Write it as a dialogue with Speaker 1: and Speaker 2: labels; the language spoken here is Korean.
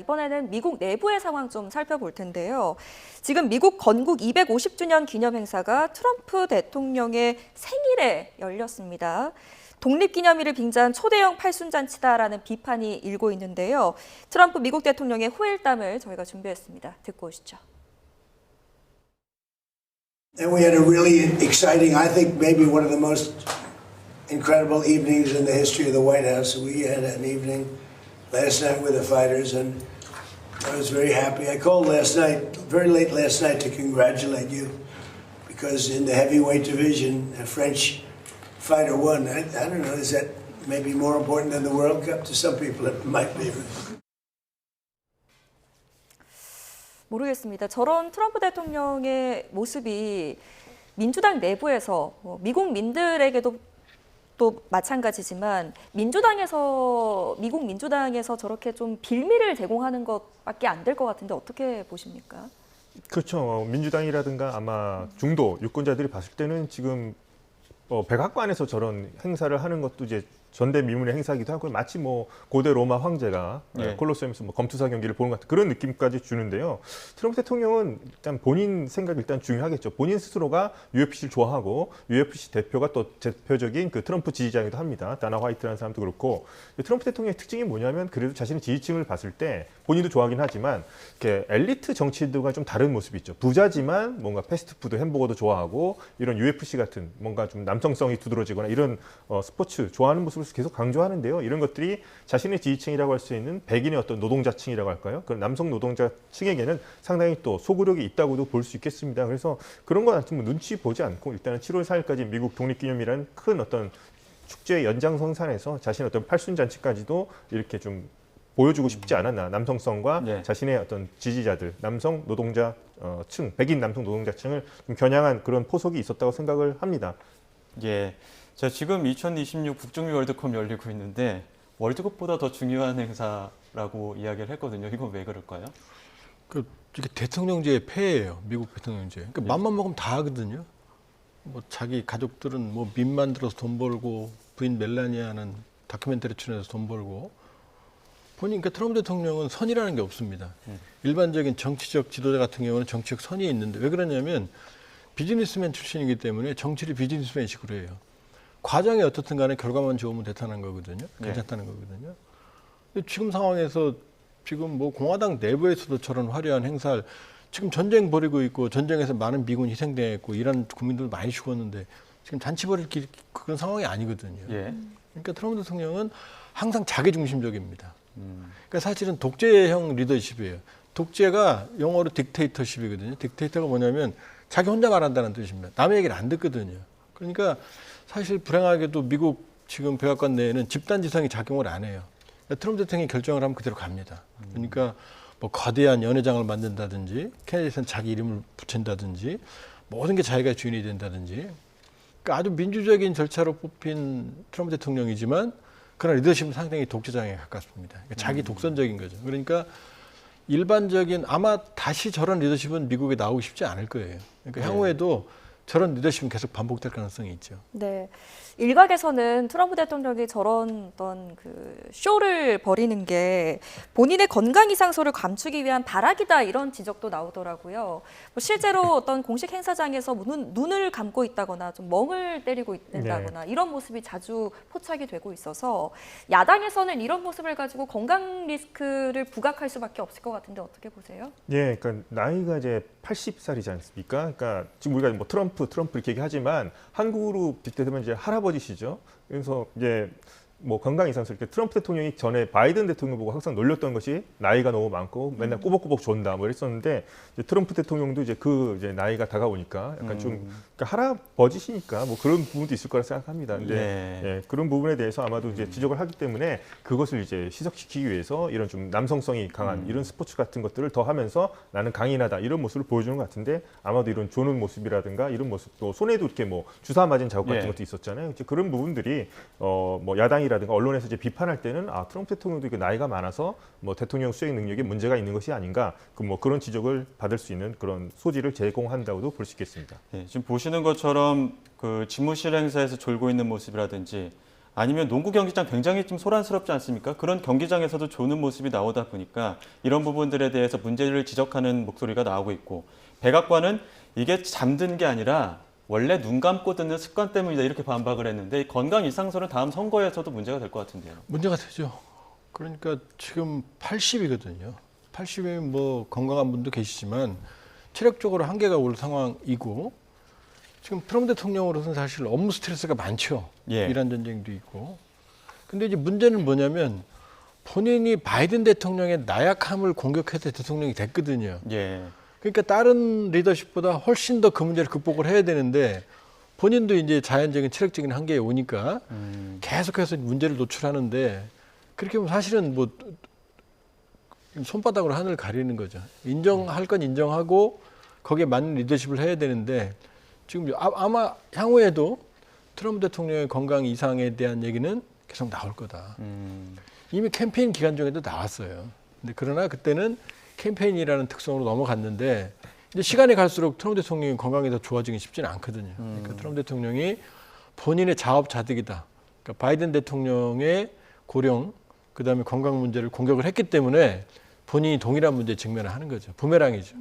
Speaker 1: 이번에는 미국 내부의 상황 좀 살펴볼 텐데요. 지금 미국 건국 250주년 기념 행사가 트럼프 대통령의 생일에 열렸습니다. 독립기념일을 빙자한 초대형 팔순잔치다라는 비판이 일고 있는데요. 트럼프 미국 대통령의 호일담을 저희가 준비했습니다. 듣고 오시죠.
Speaker 2: And we had a really exciting, I think maybe one of the most incredible evenings in the history of the White House. We had an evening last night with the fighters, and I was very happy. I called last night, very late last night, to congratulate you, because in the heavyweight division, a French fighter won. I don't know, is that maybe more important than the World Cup? To some people it might be.
Speaker 1: 모르겠습니다. 저런 트럼프 대통령의 모습이 민주당 내부에서 미국 민들에게도 또 마찬가지지만 미국 민주당에서 저렇게 좀 빌미를 제공하는 것밖에 안 될 것 같은데 어떻게 보십니까?
Speaker 3: 그렇죠. 민주당이라든가 아마 중도 유권자들이 봤을 때는 지금 백악관에서 저런 행사를 하는 것도 이제 전대미문의 행사이기도 하고 마치 고대 로마 황제가 콜로세움에서 검투사 경기를 보는 것 같은 그런 느낌까지 주는데요. 트럼프 대통령은 일단 본인 생각이 일단 중요하겠죠. 본인 스스로가 UFC를 좋아하고 UFC 대표가 또 대표적인 그 트럼프 지지자이기도 합니다. 다나 화이트라는 사람도 그렇고 트럼프 대통령의 특징이 뭐냐면 그래도 자신의 지지층을 봤을 때 본인도 좋아하긴 하지만 이렇게 엘리트 정치인들과 좀 다른 모습이 있죠. 부자지만 뭔가 패스트푸드 햄버거도 좋아하고 이런 UFC 같은 뭔가 좀 남성성이 두드러지거나 이런 스포츠 좋아하는 모습을 계속 강조하는데요. 이런 것들이 자신의 지지층이라고 할 수 있는 백인의 어떤 노동자층이라고 할까요? 그런 남성 노동자층에게는 상당히 또 소구력이 있다고도 볼 수 있겠습니다. 그래서 그런 것 같으면 눈치 보지 않고 일단은 7월 4일까지 미국 독립기념이라는 큰 어떤 축제의 연장선상에서 자신의 어떤 팔순잔치까지도 이렇게 좀 보여주고 싶지 않았나. 남성성과 자신의 어떤 지지자들, 남성 노동자층, 백인 남성 노동자층을 좀 겨냥한 그런 포석이 있었다고 생각을 합니다.
Speaker 4: 예. 자, 지금 2026 북중미 월드컵 열리고 있는데 월드컵보다 더 중요한 행사라고 이야기를 했거든요. 이건 왜 그럴까요?
Speaker 5: 이게 대통령제의 폐해예요. 미국 대통령제. 그러니까 맘만 먹으면 다 하거든요. 자기 가족들은 민 만들어서 돈 벌고 부인 멜라니아는 다큐멘터리 출연해서 돈 벌고 보니까 트럼프 대통령은 선이라는 게 없습니다. 일반적인 정치적 지도자 같은 경우는 정치적 선이 있는데 왜 그러냐면 비즈니스맨 출신이기 때문에 정치를 비즈니스맨식으로 해요. 과정이 어떻든 간에 결과만 좋으면 되타는 거거든요. 괜찮다는 거거든요. 근데 지금 상황에서 지금 공화당 내부에서도 저런 화려한 행사를 지금 전쟁 벌이고 있고 전쟁에서 많은 미군이 희생당했고 이란 국민들 많이 죽었는데 지금 잔치 벌일 그런 상황이 아니거든요. 그러니까 트럼프 대통령은 항상 자기중심적입니다. 그러니까 사실은 독재형 리더십이에요. 독재가 영어로 딕테이터십이거든요. 딕테이터가 뭐냐면 자기 혼자 말한다는 뜻입니다. 남의 얘기를 안 듣거든요. 그러니까 사실 불행하게도 미국 지금 백악관 내에는 집단지성이 작용을 안 해요. 그러니까 트럼프 대통령이 결정을 하면 그대로 갑니다. 그러니까 거대한 연회장을 만든다든지 케네디는 자기 이름을 붙인다든지 모든 게 자기가 주인이 된다든지 그러니까 아주 민주적인 절차로 뽑힌 트럼프 대통령이지만 그러나 리더십은 상당히 독재장에 가깝습니다. 그러니까 자기 독선적인 거죠. 그러니까 일반적인 아마 다시 저런 리더십은 미국에 나오고 싶지 않을 거예요. 그러니까 향후에도 저런 리더십은 계속 반복될 가능성이 있죠.
Speaker 1: 네. 일각에서는 트럼프 대통령이 저런 어떤 쇼를 벌이는 게 본인의 건강 이상소를 감추기 위한 발악이다 이런 지적도 나오더라고요. 실제로 어떤 공식 행사장에서 눈을 감고 있다거나 좀 멍을 때리고 있다거나 이런 모습이 자주 포착이 되고 있어서 야당에서는 이런 모습을 가지고 건강 리스크를 부각할 수밖에 없을 것 같은데 어떻게 보세요?
Speaker 3: 예, 그러니까 나이가 이제 80살이지 않습니까? 그러니까 지금 우리가 트럼프 이렇게 얘기하지만 한국으로 빗대면 이제 할아버지시죠. 그래서 이제 건강 이상술 이렇게 트럼프 대통령이 전에 바이든 대통령 보고 항상 놀렸던 것이 나이가 너무 많고 맨날 꼬박꼬박 존다 이랬었는데 이제 트럼프 대통령도 이제 이제 나이가 다가오니까 약간 좀 그러니까 할아버지시니까 그런 부분도 있을 거라 생각합니다. 근데 그런 부분에 대해서 아마도 이제 지적을 하기 때문에 그것을 이제 희석시키기 위해서 이런 좀 남성성이 강한 이런 스포츠 같은 것들을 더 하면서 나는 강인하다 이런 모습을 보여주는 것 같은데 아마도 이런 조는 모습이라든가 이런 모습도 손에도 이렇게 주사 맞은 자국 같은 것도 있었잖아요. 이제 그런 부분들이 야당이 라든가 언론에서 이제 비판할 때는 트럼프 대통령도 나이가 많아서 대통령 수행 능력에 문제가 있는 것이 아닌가 그런 지적을 받을 수 있는 그런 소지를 제공한다고도 볼 수 있겠습니다.
Speaker 4: 지금 보시는 것처럼 그 집무실 행사에서 졸고 있는 모습이라든지 아니면 농구 경기장 굉장히 좀 소란스럽지 않습니까? 그런 경기장에서도 조는 모습이 나오다 보니까 이런 부분들에 대해서 문제를 지적하는 목소리가 나오고 있고, 백악관은 이게 잠든 게 아니라 원래 눈 감고 듣는 습관 때문이다 이렇게 반박을 했는데, 건강 이상설은 다음 선거에서도 문제가 될 것 같은데요.
Speaker 5: 문제가 되죠. 그러니까 지금 80이거든요. 80이면 뭐 건강한 분도 계시지만 체력적으로 한계가 올 상황이고, 지금 트럼프 대통령으로서는 사실 업무 스트레스가 많죠.
Speaker 4: 예.
Speaker 5: 이란 전쟁도 있고. 근데 이제 문제는 뭐냐면 본인이 바이든 대통령의 나약함을 공격해서 대통령이 됐거든요.
Speaker 4: 예.
Speaker 5: 그러니까 다른 리더십보다 훨씬 더 그 문제를 극복을 해야 되는데, 본인도 이제 자연적인 체력적인 한계에 오니까 계속해서 문제를 노출하는데, 그렇게 보면 사실은 뭐 손바닥으로 하늘을 가리는 거죠. 인정할 건 인정하고 거기에 맞는 리더십을 해야 되는데, 지금 아마 향후에도 트럼프 대통령의 건강 이상에 대한 얘기는 계속 나올 거다. 이미 캠페인 기간 중에도 나왔어요. 근데 그러나 그때는 캠페인이라는 특성으로 넘어갔는데, 이제 시간이 갈수록 트럼프 대통령이 건강이 더 좋아지기 쉽지는 않거든요. 그러니까 트럼프 대통령이 본인의 자업자득이다. 그러니까 바이든 대통령의 고령, 그다음에 건강 문제를 공격을 했기 때문에 본인이 동일한 문제에 직면을 하는 거죠. 부메랑이죠.